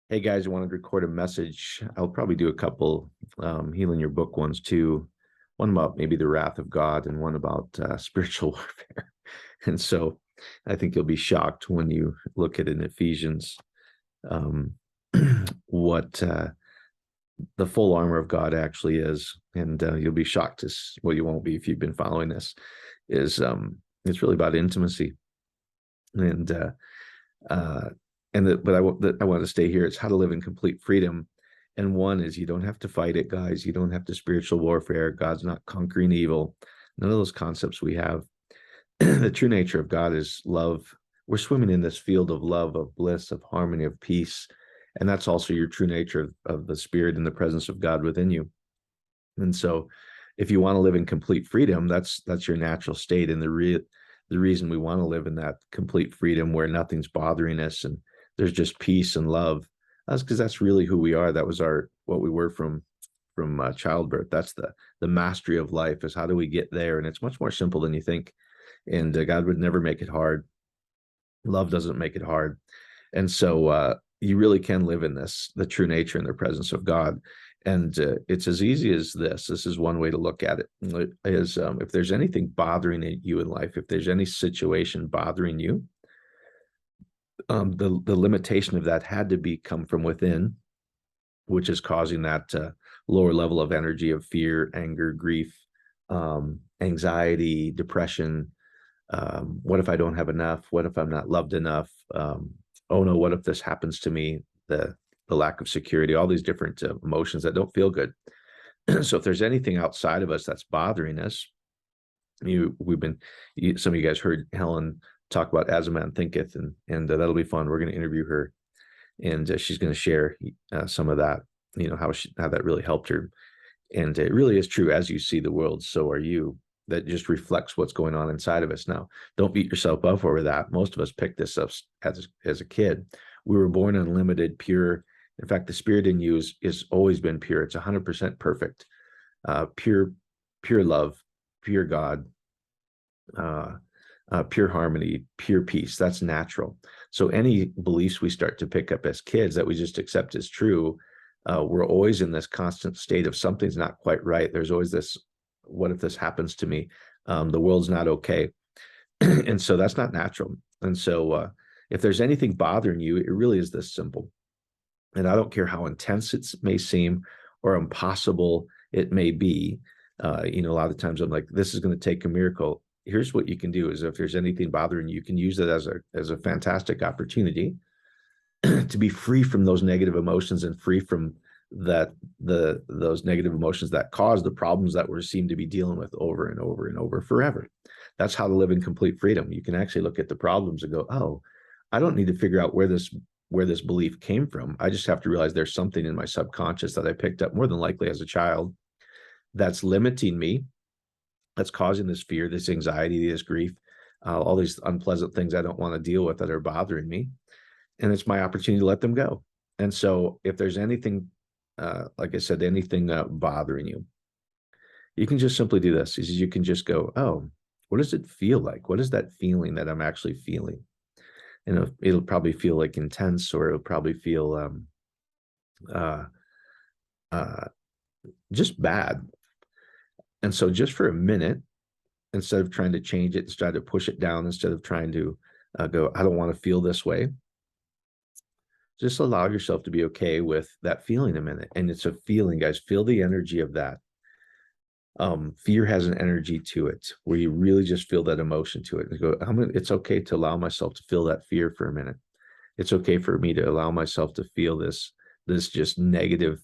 Hey guys, I wanted to record a message. I'll probably do a couple healing your book ones too. One about maybe the wrath of God and one about spiritual warfare. And so I think you'll be shocked when you look at it in Ephesians um, what the full armor of God actually is. And you'll be shocked well, you won't be if you've been following this, is it's really about intimacy. And uh, but I want to stay here. It's how to live in complete freedom. And one is you don't have to fight it, guys. You don't have to spiritual warfare. God's not conquering evil. None of those concepts we have. The true nature of God is love. We're swimming in this field of love, of bliss, of harmony, of peace. And that's also your true nature of the spirit and the presence of God within you. And so if you want to live in complete freedom, that's your natural state. And the reason we want to live in that complete freedom where nothing's bothering us and there's just peace and love, that's because that's really who we are. That was what we were from childbirth. That's the mastery of life, is how do we get there? And it's much more simple than you think. And God would never make it hard. Love doesn't make it hard. And so you really can live in the true nature and the presence of God. And it's as easy as this. This is one way to look at it. Is if there's anything bothering you in life, if there's any situation bothering you, the limitation of that had to come from within, which is causing that lower level of energy of fear, anger, grief, anxiety, depression. What if I don't have enough? What if I'm not loved enough? Oh no, what if this happens to me? The lack of security, all these different emotions that don't feel good. So if there's anything outside of us that's bothering us, some of you guys heard Helen talk about As a Man Thinketh, and that'll be fun. We're going to interview her, and she's going to share some of that, how that really helped her. And it really is true. As you see the world, so are you. That just reflects what's going on inside of us. Now, don't beat yourself up over that. Most of us picked this up as a kid. We were born unlimited, pure. In fact, the spirit in you is always been pure. It's 100% perfect, pure love, pure God, pure harmony, pure peace. That's natural. So any beliefs we start to pick up as kids that we just accept as true, we're always in this constant state of something's not quite right. There's always this, what if this happens to me? The world's not okay. And so that's not natural. And so if there's anything bothering you, it really is this simple. And I don't care how intense it may seem or impossible it may be. A lot of times I'm like, this is going to take a miracle. Here's what you can do: is if there's anything bothering you, you can use it as a fantastic opportunity to be free from those negative emotions and free from those negative emotions that cause the problems that we seem to be dealing with over and over and over forever. That's how to live in complete freedom. You can actually look at the problems and go, oh, I don't need to figure out where this belief came from. I just have to realize there's something in my subconscious that I picked up, more than likely as a child, that's limiting me, that's causing this fear, this anxiety, this grief, all these unpleasant things I don't want to deal with that are bothering me. And it's my opportunity to let them go. And so if there's anything, like I said, anything bothering you, you can just simply do this. You can just go, oh, what does it feel like? What is that feeling that I'm actually feeling? And it'll probably feel like intense, or it'll probably feel just bad. And so just for a minute, instead of trying to change it, instead of push it down, instead of trying to go, I don't want to feel this way, just allow yourself to be okay with that feeling a minute. And it's a feeling, guys. Feel the energy of that. Fear has an energy to it where you really just feel that emotion to it. And go, it's okay to allow myself to feel that fear for a minute. It's okay for me to allow myself to feel this just negative,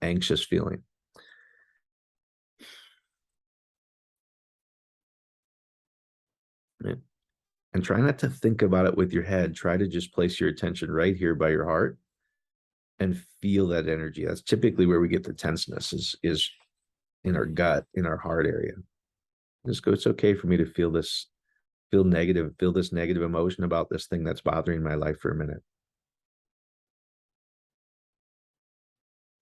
anxious feeling. And try not to think about it with your head. Try to just place your attention right here by your heart and feel that energy. That's typically where we get the tenseness, is in our gut, in our heart area. Just go, it's okay for me to feel this negative emotion about this thing that's bothering my life for a minute.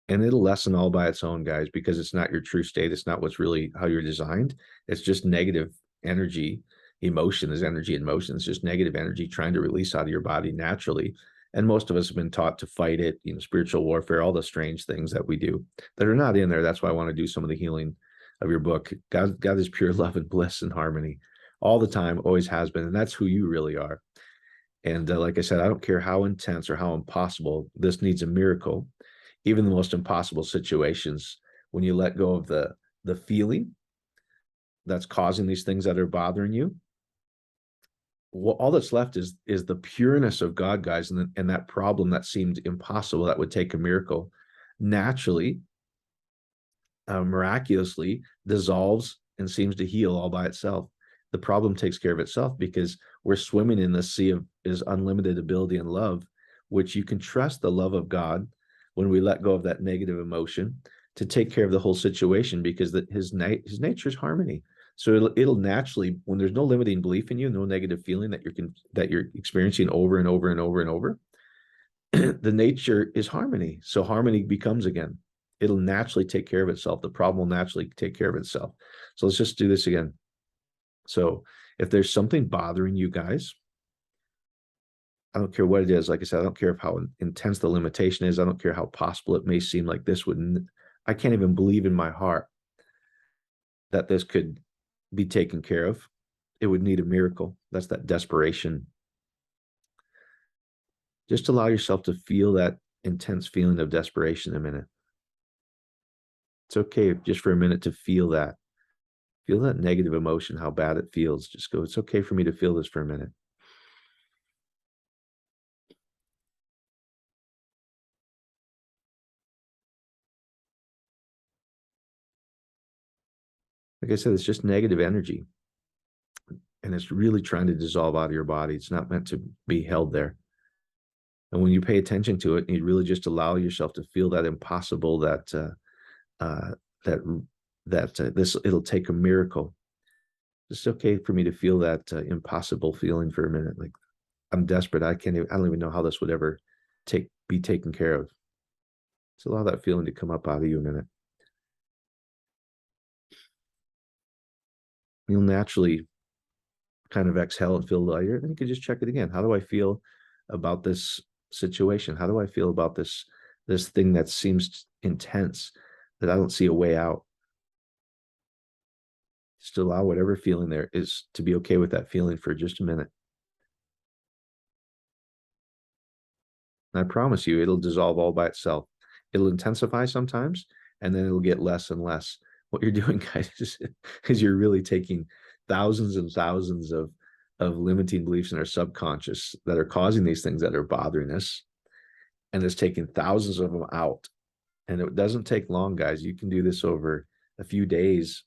And it'll lessen all by its own, guys, because it's not your true state. It's not what's really how you're designed. It's just negative energy. Emotion is energy in motion. It's just negative energy trying to release out of your body naturally. And most of us have been taught to fight it, spiritual warfare, all the strange things that we do that are not in there. That's why I want to do some of the healing of your book. God is pure love and bliss and harmony all the time, always has been. And that's who you really are. And like I said, I don't care how intense or how impossible, this needs a miracle. Even the most impossible situations, when you let go of the feeling that's causing these things that are bothering you, well, all that's left is the pureness of God, guys, and that problem that seemed impossible, that would take a miracle, naturally, miraculously dissolves and seems to heal all by itself. The problem takes care of itself because we're swimming in the sea of His unlimited ability and love, which you can trust the love of God when we let go of that negative emotion to take care of the whole situation, because His nature is harmony. So it'll naturally, when there's no limiting belief in you, no negative feeling that you're experiencing over and over and over and over, the nature is harmony. So harmony becomes again. It'll naturally take care of itself. The problem will naturally take care of itself. So let's just do this again. So if there's something bothering you guys, I don't care what it is. Like I said, I don't care how intense the limitation is. I don't care how possible it may seem like this wouldn't. I can't even believe in my heart that this could be taken care of. It would need a miracle. That's that desperation. Just allow yourself to feel that intense feeling of desperation a minute. It's okay just for a minute to feel that. Feel that negative emotion, how bad it feels. Just go, it's okay for me to feel this for a minute. Like I said, it's just negative energy. And it's really trying to dissolve out of your body. It's not meant to be held there. And when you pay attention to it, you really just allow yourself to feel that impossible, it'll take a miracle. It's okay for me to feel that impossible feeling for a minute. Like, I'm desperate. I don't even know how this would ever be taken care of. So allow that feeling to come up out of you a minute. You'll naturally kind of exhale and feel lighter. Then you can just check it again. How do I feel about this situation? How do I feel about this thing that seems intense, that I don't see a way out? Just allow whatever feeling there is to be okay with that feeling for just a minute. And I promise you, it'll dissolve all by itself. It'll intensify sometimes, and then it'll get less and less. What you're doing, guys, is you're really taking thousands and thousands of limiting beliefs in our subconscious that are causing these things that are bothering us, and it's taking thousands of them out. And it doesn't take long, guys. You can do this over a few days.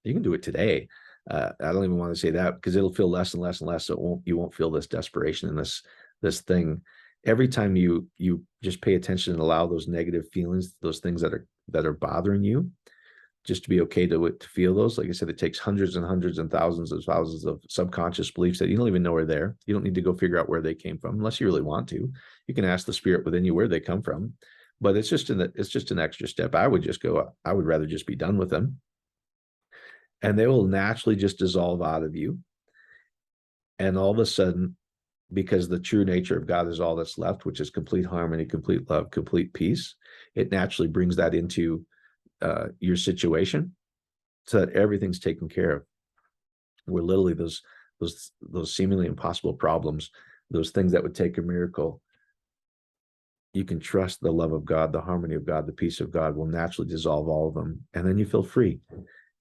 You can do it today. I don't even want to say that, because it'll feel less and less and less. So you won't feel this desperation and this thing. Every time you just pay attention and allow those negative feelings, those things that are bothering you, just to be okay to feel those. Like I said, it takes hundreds and hundreds and thousands of subconscious beliefs that you don't even know are there. You don't need to go figure out where they came from unless you really want to. You can ask the spirit within you where they come from, but it's just an extra step. I would rather just be done with them, and they will naturally just dissolve out of you. And all of a sudden, because the true nature of God is all that's left, which is complete harmony, complete love, complete peace, it naturally brings that into your situation, so that everything's taken care of. Where literally those seemingly impossible problems, those things that would take a miracle, you can trust the love of God, the harmony of God, the peace of God will naturally dissolve all of them, and then you feel free.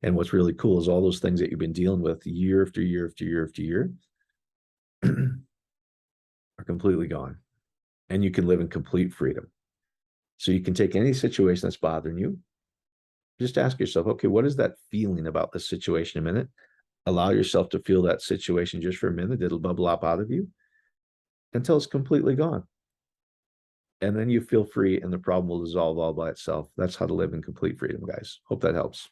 And what's really cool is all those things that you've been dealing with year after year after year after year are completely gone, and you can live in complete freedom. So you can take any situation that's bothering you, just ask yourself, okay, what is that feeling about this situation a minute? Allow yourself to feel that situation just for a minute. It'll bubble up out of you until it's completely gone. And then you feel free, and the problem will dissolve all by itself. That's how to live in complete freedom, guys. Hope that helps.